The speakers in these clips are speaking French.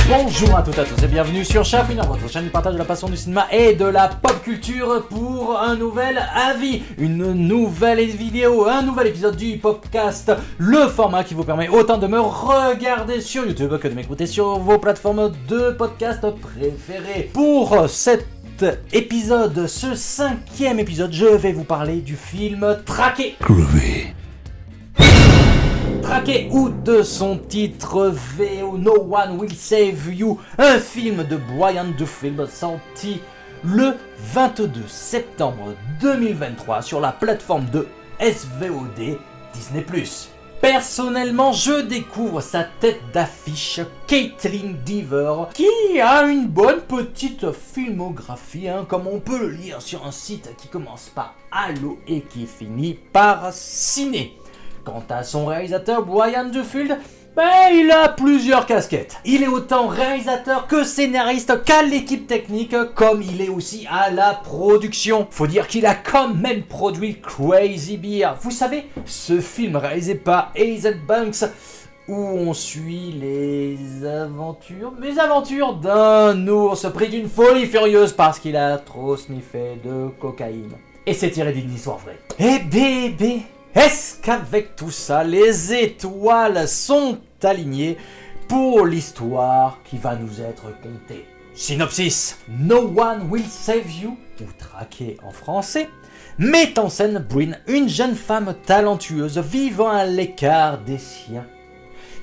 Bonjour à toutes et à tous et bienvenue sur Chapinard, votre chaîne du partage de la passion du cinéma et de la pop culture pour un nouvel avis, une nouvelle vidéo, un nouvel épisode du podcast, le format qui vous permet autant de me regarder sur YouTube que de m'écouter sur vos plateformes de podcast préférées. Pour cet épisode, ce 5e épisode, je vais vous parler du film Traqué. Groovy. Traqué, ou de son titre VO No One Will Save You, un film de Brian Duffield sorti le 22 septembre 2023 sur la plateforme de SVOD Disney+. Personnellement, je découvre sa tête d'affiche, Caitlin Dever, qui a une bonne petite filmographie, comme on peut le lire sur un site qui commence par Allo et qui finit par Ciné. Quant à son réalisateur, Brian Duffield, il a plusieurs casquettes. Il est autant réalisateur que scénariste qu'à l'équipe technique, comme il est aussi à la production. Faut dire qu'il a quand même produit Crazy Bear. Vous savez, ce film réalisé par Hazel Banks, où on suit les aventures d'un ours pris d'une folie furieuse parce qu'il a trop sniffé de cocaïne. Et c'est tiré d'une histoire vraie. Et bébé, est-ce qu'avec tout ça, les étoiles sont alignées pour l'histoire qui va nous être contée? Synopsis: No One Will Save You, ou Traqué en français, met en scène Bryn, une jeune femme talentueuse vivant à l'écart des siens.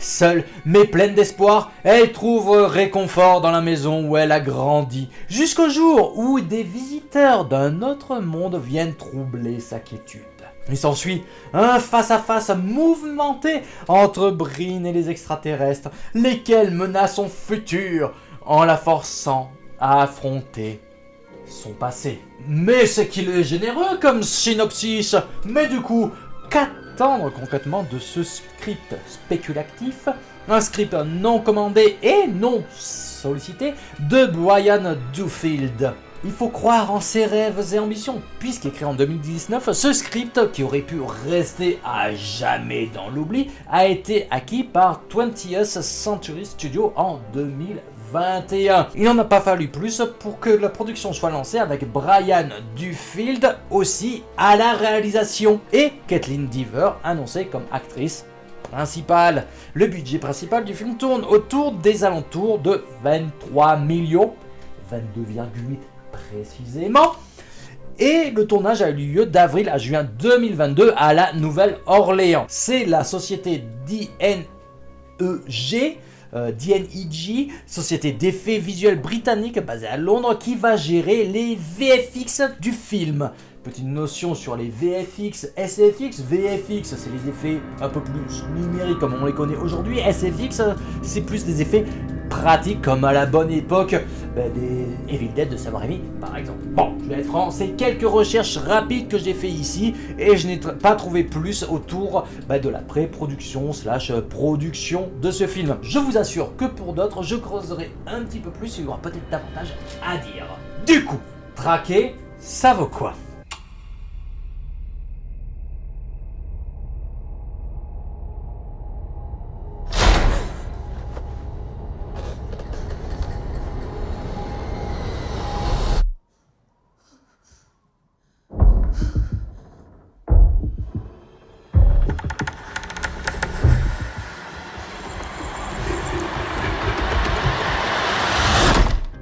Seule, mais pleine d'espoir, elle trouve réconfort dans la maison où elle a grandi, jusqu'au jour où des visiteurs d'un autre monde viennent troubler sa quiétude. Il s'ensuit un face-à-face mouvementé entre Bryn et les extraterrestres, lesquels menacent son futur en la forçant à affronter son passé. Mais c'est qu'il est généreux comme synopsis. Mais du coup, qu'attendre concrètement de ce script spéculatif? Un script non commandé et non sollicité de Brian Duffield. Il faut croire en ses rêves et ambitions, puisqu'écrit en 2019, ce script, qui aurait pu rester à jamais dans l'oubli, a été acquis par 20th Century Studios en 2021. Il n'en a pas fallu plus pour que la production soit lancée avec Brian Duffield aussi à la réalisation et Caitlin Dever annoncée comme actrice principale. Le budget principal du film tourne autour des alentours de 23 millions, 22,8 précisément, et le tournage a eu lieu d'avril à juin 2022 à la Nouvelle-Orléans. C'est la société DNEG, société d'effets visuels britannique basée à Londres, qui va gérer les VFX du film. Petite notion sur les VFX, SFX. VFX, c'est les effets un peu plus numériques comme on les connaît aujourd'hui. SFX, c'est plus des effets pratiques comme à la bonne époque des Evil Dead de Sam Raimi par exemple. Bon, je vais être franc, c'est quelques recherches rapides que j'ai fait ici et je n'ai pas trouvé plus autour de la pré-production / production de ce film. Je vous assure que pour d'autres, je creuserai un petit peu plus, il y aura peut-être davantage à dire. Du coup, Traqué, ça vaut quoi?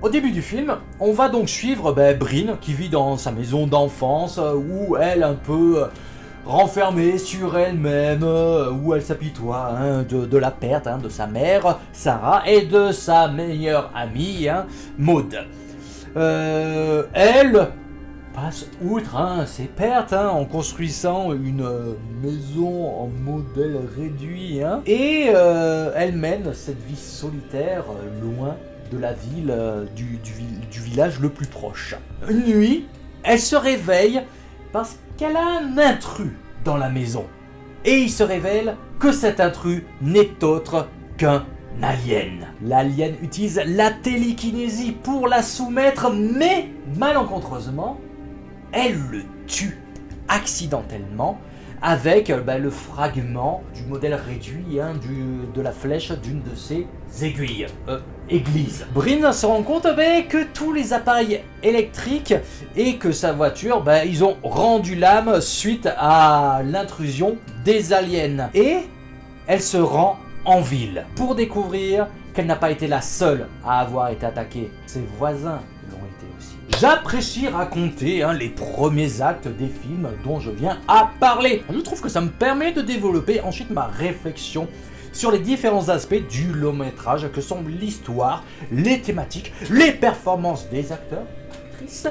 Au début du film, on va donc suivre Bryn qui vit dans sa maison d'enfance où elle un peu renfermée sur elle-même, où elle s'apitoie de la perte de sa mère, Sarah, et de sa meilleure amie, Maud. Elle passe outre ces pertes en construisant une maison en modèle réduit et elle mène cette vie solitaire loin de la ville, du village le plus proche. Une nuit, elle se réveille parce qu'elle a un intrus dans la maison. Et il se révèle que cet intrus n'est autre qu'un alien. L'alien utilise la télékinésie pour la soumettre, mais malencontreusement, elle le tue accidentellement avec le fragment du modèle réduit de la flèche d'une de ses aiguilles. Église. Brin se rend compte que tous les appareils électriques et que sa voiture, ils ont rendu l'âme suite à l'intrusion des aliens. Et elle se rend en ville pour découvrir qu'elle n'a pas été la seule à avoir été attaquée. Ses voisins l'ont été aussi. J'apprécie raconter les premiers actes des films dont je viens à parler. Je trouve que ça me permet de développer ensuite ma réflexion sur les différents aspects du long métrage que sont l'histoire, les thématiques, les performances des acteurs, actrices,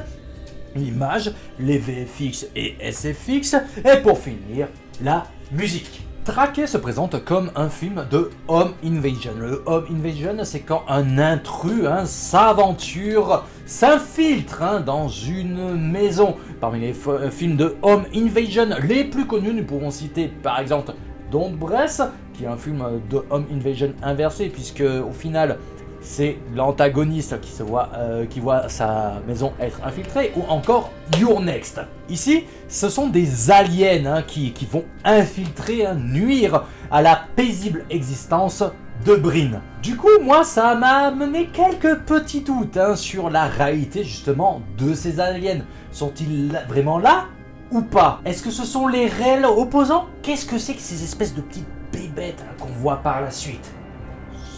l'image, les VFX et SFX, et pour finir, la musique. Traqué se présente comme un film de home invasion. Le home invasion, c'est quand un intrus s'aventure, s'infiltre dans une maison. Parmi les films de home invasion les plus connus, nous pouvons citer par exemple Don't Breath, qui est un film de home invasion inversé, puisque au final c'est l'antagoniste qui voit sa maison être infiltrée, ou encore You're Next. Ici, ce sont des aliens qui vont infiltrer, nuire à la paisible existence de Brin. Du coup, moi, ça m'a amené quelques petits doutes sur la réalité justement de ces aliens. Sont-ils vraiment là ou pas? Est-ce que ce sont les réels opposants? Qu'est-ce que c'est que ces espèces de petites bébêtes qu'on voit par la suite?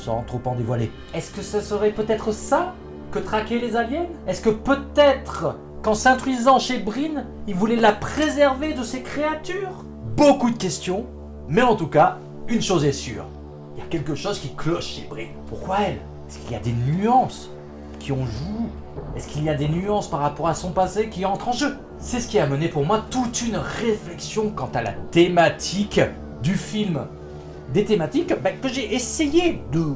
Sans trop en dévoiler. Est-ce que ce serait peut-être ça que traquaient les aliens? Est-ce que peut-être qu'en s'intrusant chez Brin, ils voulaient la préserver de ces créatures? Beaucoup de questions, mais en tout cas, une chose est sûre. Il y a quelque chose qui cloche chez Brin. Pourquoi elle? Est-ce qu'il y a des nuances qui ont joué? Est-ce qu'il y a des nuances par rapport à son passé qui entrent en jeu? C'est ce qui a mené pour moi toute une réflexion quant à la thématique du film. Des thématiques que j'ai essayé de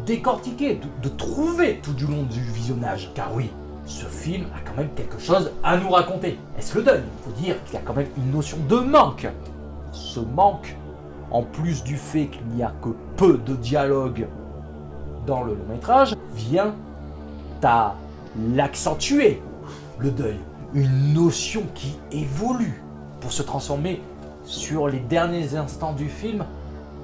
décortiquer, de trouver tout du long du visionnage. Car oui, ce film a quand même quelque chose à nous raconter. Est-ce le deuil? Il faut dire qu'il y a quand même une notion de manque. Ce manque, en plus du fait qu'il n'y a que peu de dialogue dans le long métrage, vient à l'accentuer. Le deuil, une notion qui évolue pour se transformer sur les derniers instants du film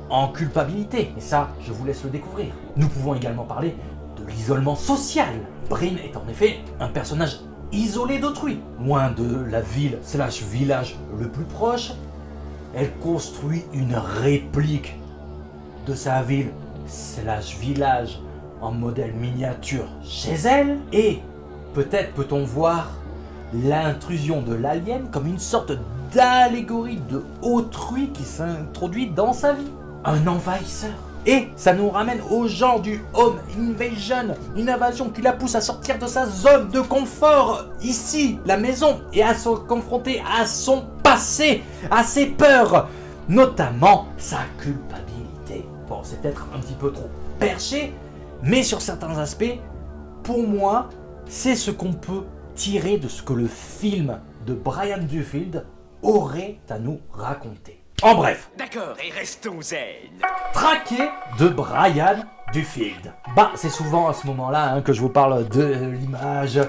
en culpabilité. Et ça, je vous laisse le découvrir. Nous pouvons également parler de l'isolement social. Brin est en effet un personnage isolé d'autrui. Loin de la ville / village le plus proche, elle construit une réplique de sa ville / village en modèle miniature chez elle. Et peut-être peut-on voir l'intrusion de l'alien comme une sorte d'allégorie de autrui qui s'introduit dans sa vie. Un envahisseur. Et ça nous ramène au genre du home invasion, une invasion qui la pousse à sortir de sa zone de confort, ici, la maison, et à se confronter à son passé, à ses peurs, notamment sa culpabilité. Bon, c'est peut-être un petit peu trop perché, mais sur certains aspects, pour moi, c'est ce qu'on peut tirer de ce que le film de Brian Duffield aurait à nous raconter. En bref. D'accord, et restons zen. Traqué de Brian Duffield. C'est souvent à ce moment-là que je vous parle de l'image,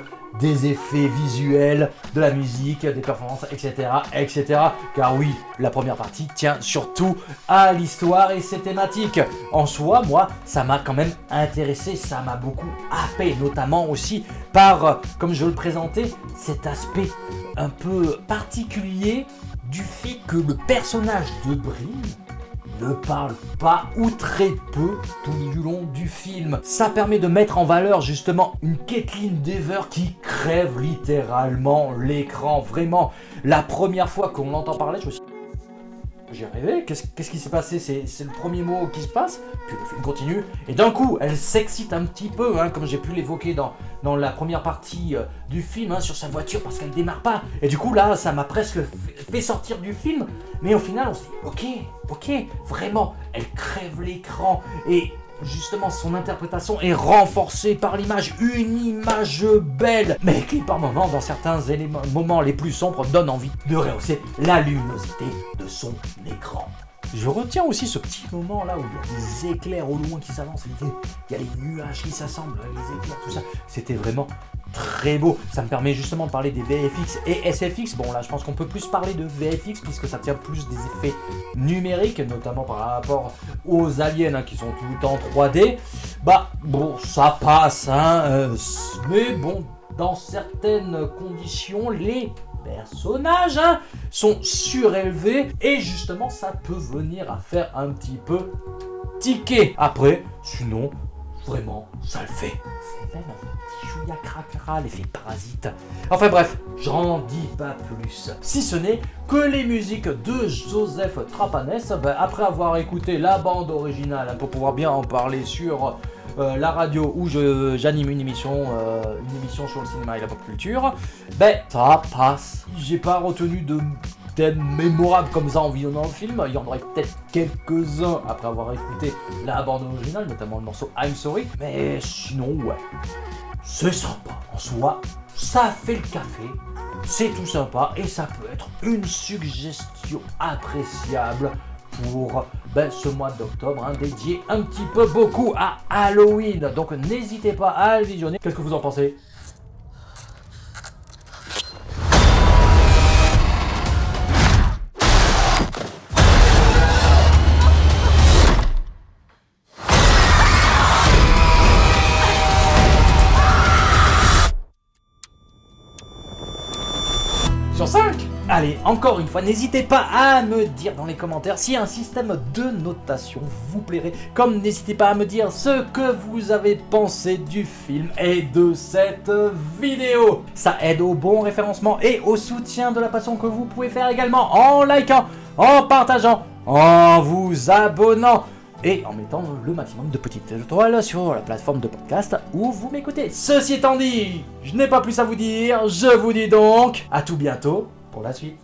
des effets visuels, de la musique, des performances, etc., etc. Car oui, la première partie tient surtout à l'histoire et ses thématiques. En soi, moi, ça m'a quand même intéressé, ça m'a beaucoup happé, notamment aussi par, comme je le présentais, cet aspect un peu particulier du fait que le personnage de Brin ne parle pas ou très peu tout du long du film. Ça permet de mettre en valeur justement une Kaitlyn Dever qui crève littéralement l'écran. Vraiment, la première fois qu'on l'entend parler, je me suis dit, j'ai rêvé, qu'est-ce qui s'est passé? C'est le premier mot qui se passe, puis le film continue, et d'un coup, elle s'excite un petit peu, comme j'ai pu l'évoquer dans la première partie du film, sur sa voiture, parce qu'elle démarre pas. Et du coup, là, ça m'a presque fait sortir du film, mais au final, on se dit, ok, vraiment, elle crève l'écran, et justement, son interprétation est renforcée par l'image, une image belle, mais qui par moments, dans certains moments les plus sombres, donne envie de rehausser la luminosité de son écran. Je retiens aussi ce petit moment là où il y a des éclairs au loin qui s'avancent, il y a les nuages qui s'assemblent, les éclairs, tout ça. C'était vraiment très beau. Ça me permet justement de parler des VFX et SFX. Bon là je pense qu'on peut plus parler de VFX puisque ça tient plus des effets numériques, notamment par rapport aux aliens qui sont tout le temps 3D. Bah bon, ça passe, mais bon, dans certaines conditions, les personnages sont surélevés et justement ça peut venir à faire un petit peu tiquer. Après, sinon, vraiment, ça le fait. C'est même un petit chouïa cracra, l'effet parasite. Enfin bref, j'en dis pas plus. Si ce n'est que les musiques de Joseph Trapanes, après avoir écouté la bande originale, pour pouvoir bien en parler sur la radio où j'anime une émission sur le cinéma et la pop culture, ça passe. J'ai pas retenu de thèmes mémorables comme ça en visionnant le film. Il y en aurait peut-être quelques-uns après avoir écouté la bande originale, notamment le morceau I'm Sorry. Mais sinon, ouais, c'est sympa. En soi, ça fait le café, c'est tout sympa et ça peut être une suggestion appréciable pour ce mois d'octobre, dédié un petit peu beaucoup à Halloween. Donc n'hésitez pas à le visionner. Qu'est-ce que vous en pensez ? Sur 5 ? Allez, encore une fois, n'hésitez pas à me dire dans les commentaires si un système de notation vous plairait, comme n'hésitez pas à me dire ce que vous avez pensé du film et de cette vidéo. Ça aide au bon référencement et au soutien de la passion que vous pouvez faire également en likant, en partageant, en vous abonnant et en mettant le maximum de petites étoiles sur la plateforme de podcast où vous m'écoutez. Ceci étant dit, je n'ai pas plus à vous dire, je vous dis donc à tout bientôt pour la suite.